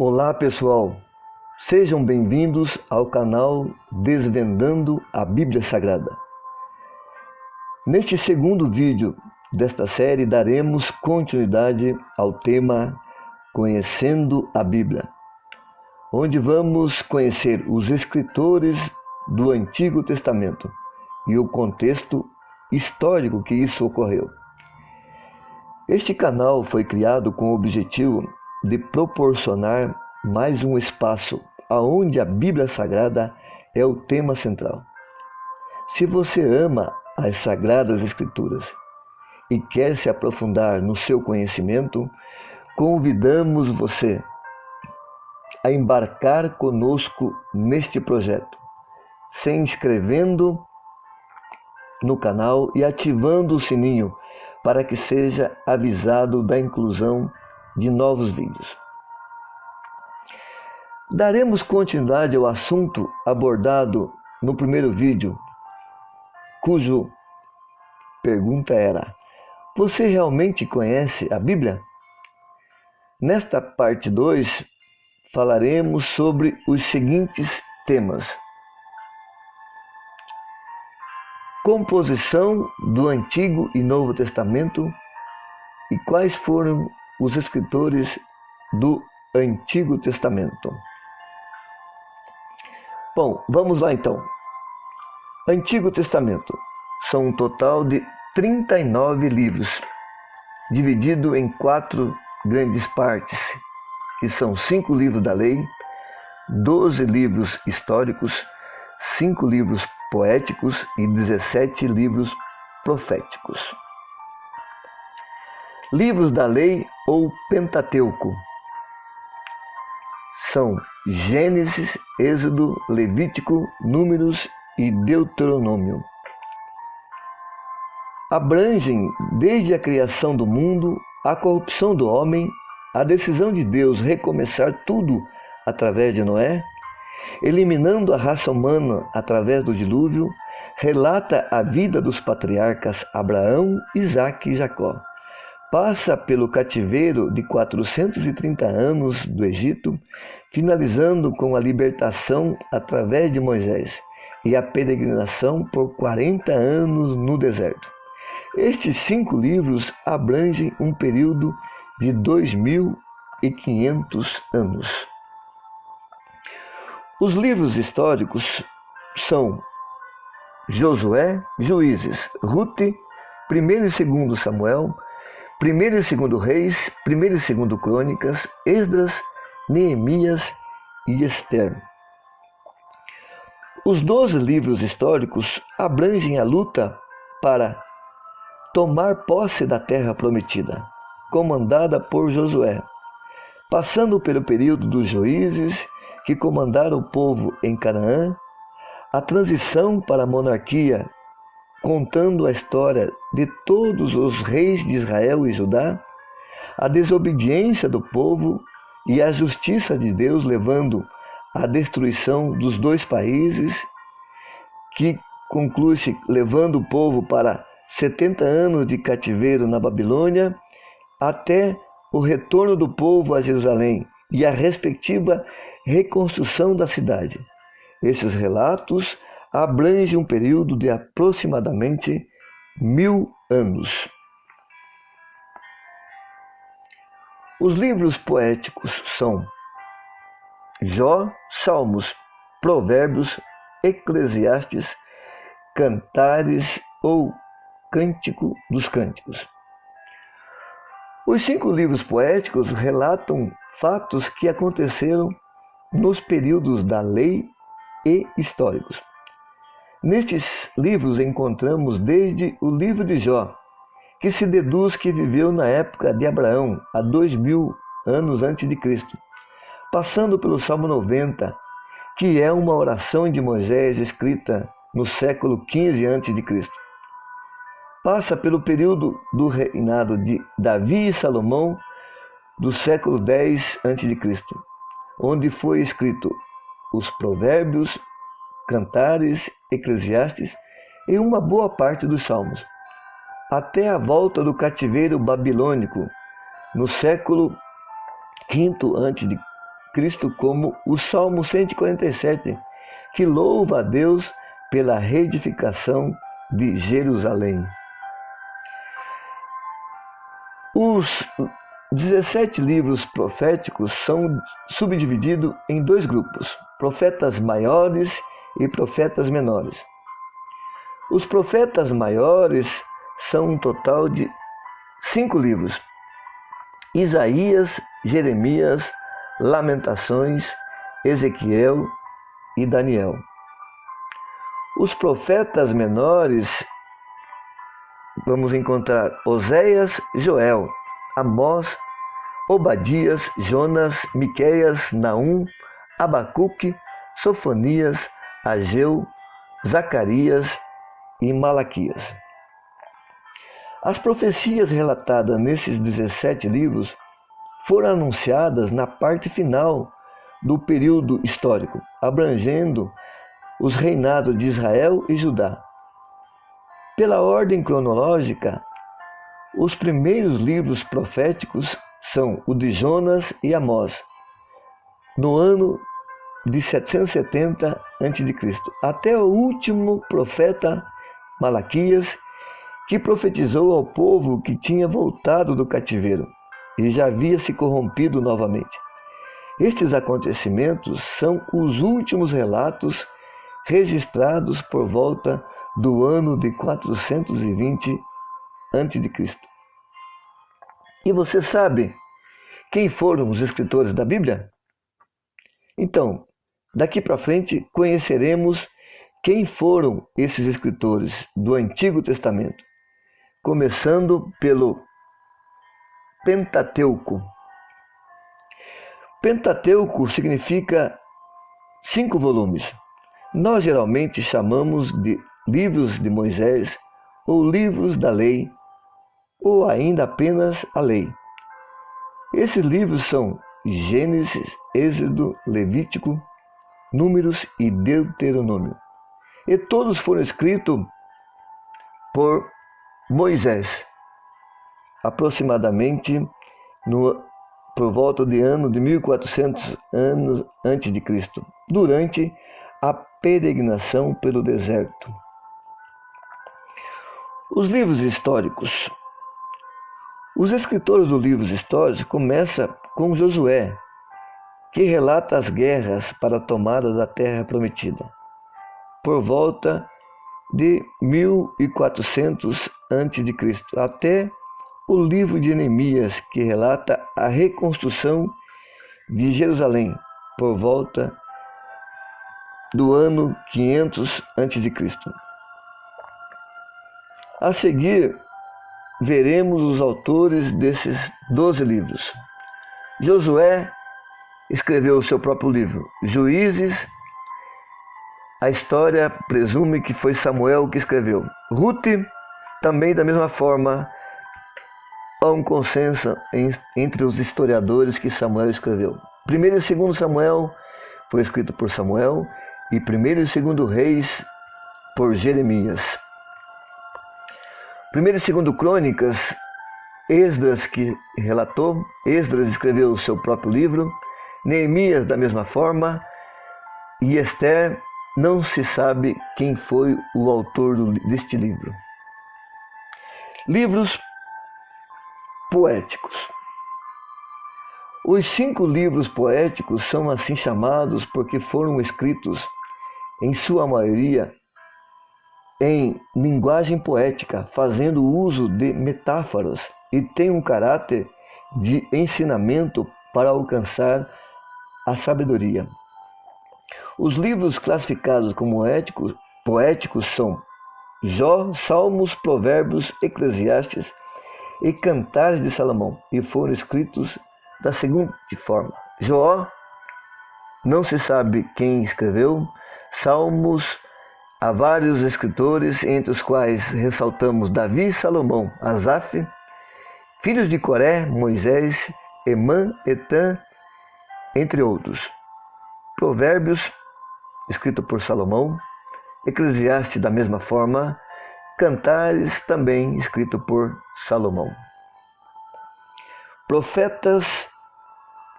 Olá pessoal, sejam bem-vindos ao canal Desvendando a Bíblia Sagrada. Neste segundo vídeo desta série daremos continuidade ao tema Conhecendo a Bíblia, onde vamos conhecer os escritores do Antigo Testamento e o contexto histórico que isso ocorreu. Este canal foi criado com o objetivo de proporcionar mais um espaço onde a Bíblia Sagrada é o tema central. Se você ama as Sagradas Escrituras e quer se aprofundar no seu conhecimento, convidamos você a embarcar conosco neste projeto, se inscrevendo no canal e ativando o sininho para que seja avisado da inclusão de novos vídeos. Daremos continuidade ao assunto abordado no primeiro vídeo, cujo pergunta era: você realmente conhece a Bíblia? Nesta parte 2, falaremos sobre os seguintes temas: composição do Antigo e Novo Testamento e quais foram os escritores do Antigo Testamento. Bom, vamos lá então. Antigo Testamento são um total de 39 livros, dividido em 4 grandes partes, que são 5 livros da lei, 12 livros históricos, 5 livros poéticos e 17 livros proféticos. Livros da lei ou Pentateuco são Gênesis, Êxodo, Levítico, Números e Deuteronômio. Abrangem desde a criação do mundo, a corrupção do homem, a decisão de Deus recomeçar tudo através de Noé, eliminando a raça humana através do dilúvio, relata a vida dos patriarcas Abraão, Isaque e Jacó. Passa pelo cativeiro de 430 anos do Egito, finalizando com a libertação através de Moisés e a peregrinação por 40 anos no deserto. Estes 5 livros abrangem um período de 2.500 anos. Os livros históricos são Josué, Juízes, Rute, 1º e 2º Samuel, 1º e 2º Reis, 1º e 2º Crônicas, Esdras, Neemias e Ester. Os 12 livros históricos abrangem a luta para tomar posse da terra prometida, comandada por Josué, passando pelo período dos juízes que comandaram o povo em Canaã, a transição para a monarquia, contando a história de todos os reis de Israel e Judá, a desobediência do povo e a justiça de Deus levando à destruição dos 2 países, que conclui-se levando o povo para 70 anos de cativeiro na Babilônia, até o retorno do povo a Jerusalém e a respectiva reconstrução da cidade. Esses relatos abrangem um período de aproximadamente 1000 anos. Os livros poéticos são Jó, Salmos, Provérbios, Eclesiastes, Cantares ou Cântico dos Cânticos. Os 5 livros poéticos relatam fatos que aconteceram nos períodos da lei e históricos. Nestes livros encontramos desde o livro de Jó, que se deduz que viveu na época de Abraão, há 2000 anos antes de Cristo, passando pelo Salmo 90, que é uma oração de Moisés escrita no século XV a.C. Passa pelo período do reinado de Davi e Salomão, do século X a.C., onde foi escrito os Provérbios, Cantares, Eclesiastes e uma boa parte dos Salmos, até a volta do cativeiro babilônico no século V Cristo, como o Salmo 147, que louva a Deus pela reedificação de Jerusalém. Os 17 livros proféticos são subdivididos em dois grupos: profetas maiores e profetas menores. Os profetas maiores são um total de 5 livros: Isaías, Jeremias, Lamentações, Ezequiel e Daniel. Os profetas menores, vamos encontrar Oséias, Joel, Amós, Obadias, Jonas, Miqueias, Naum, Abacuque, Sofonias, Ageu, Zacarias e Malaquias. As profecias relatadas nesses 17 livros foram anunciadas na parte final do período histórico, abrangendo os reinados de Israel e Judá. Pela ordem cronológica, os primeiros livros proféticos são o de Jonas e Amós, no ano de 770 a.C., até o último profeta Malaquias, que profetizou ao povo que tinha voltado do cativeiro e já havia se corrompido novamente. Estes acontecimentos são os últimos relatos registrados por volta do ano de 420 a.C. E você sabe quem foram os escritores da Bíblia? Então, daqui para frente conheceremos quem foram esses escritores do Antigo Testamento, começando pelo Pentateuco. Pentateuco significa 5 volumes. Nós geralmente chamamos de livros de Moisés ou livros da lei, ou ainda apenas a lei. Esses livros são Gênesis, Êxodo, Levítico, Números e Deuteronômio. E todos foram escritos por Moisés, aproximadamente por volta de ano de 1400 anos antes de Cristo, durante a peregrinação pelo deserto. Os livros históricos. Os escritores dos livros históricos começam com Josué, que relata as guerras para a tomada da terra prometida, por volta de 1400 a.C., até o livro de Neemias, que relata a reconstrução de Jerusalém, por volta do ano 500 a.C. A seguir, veremos os autores desses 12 livros. Josué escreveu o seu próprio livro. Juízes, a história presume que foi Samuel que escreveu. Ruth, também da mesma forma, há um consenso entre os historiadores que Samuel escreveu. 1º e 2º Samuel foi escrito por Samuel e 1º e 2º Reis por Jeremias. 1º e 2º Crônicas, Esdras que relatou, Esdras escreveu o seu próprio livro, Neemias da mesma forma, e Esther, não se sabe quem foi o autor deste livro. Livros poéticos. Os 5 livros poéticos são assim chamados porque foram escritos, em sua maioria, em linguagem poética, fazendo uso de metáforas e tem um caráter de ensinamento para alcançar a sabedoria. Os livros classificados como poéticos são Jó, Salmos, Provérbios, Eclesiastes e Cantares de Salomão, e foram escritos da seguinte forma: Jó, não se sabe quem escreveu. Salmos, há vários escritores, entre os quais ressaltamos Davi, Salomão, Asaf, filhos de Coré, Moisés, Emã, Etã, entre outros. Provérbios, escrito por Salomão. Eclesiastes, da mesma forma. Cantares, também escrito por Salomão. Profetas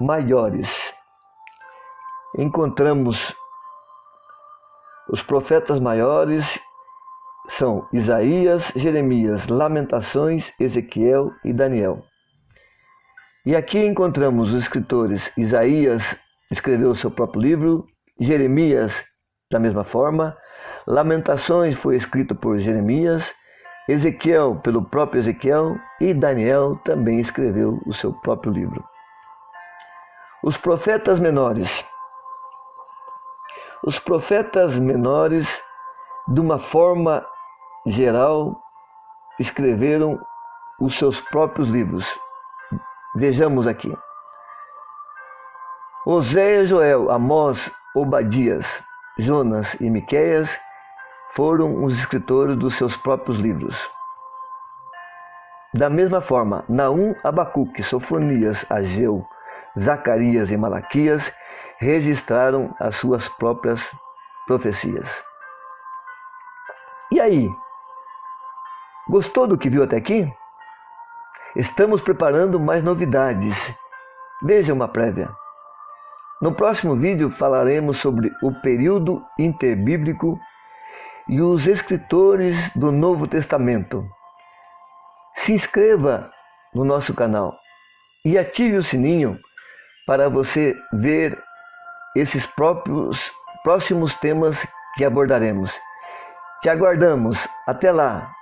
maiores. encontramos os profetas maiores, são Isaías, Jeremias, Lamentações, Ezequiel e Daniel. E aqui encontramos os escritores. Isaías escreveu o seu próprio livro, Jeremias da mesma forma, Lamentações foi escrito por Jeremias, Ezequiel pelo próprio Ezequiel e Daniel também escreveu o seu próprio livro. Os profetas menores. Os profetas menores, de uma forma geral, escreveram os seus próprios livros. Vejamos aqui. Oséias, Joel, Amós, Obadias, Jonas e Miqueias foram os escritores dos seus próprios livros. Da mesma forma, Naum, Abacuque, Sofonias, Ageu, Zacarias e Malaquias registraram as suas próprias profecias. E aí? Gostou do que viu até aqui? Estamos preparando mais novidades. Veja uma prévia. No próximo vídeo falaremos sobre o período interbíblico e os escritores do Novo Testamento. Se inscreva no nosso canal e ative o sininho para você ver esses próximos temas que abordaremos. Te aguardamos. Até lá!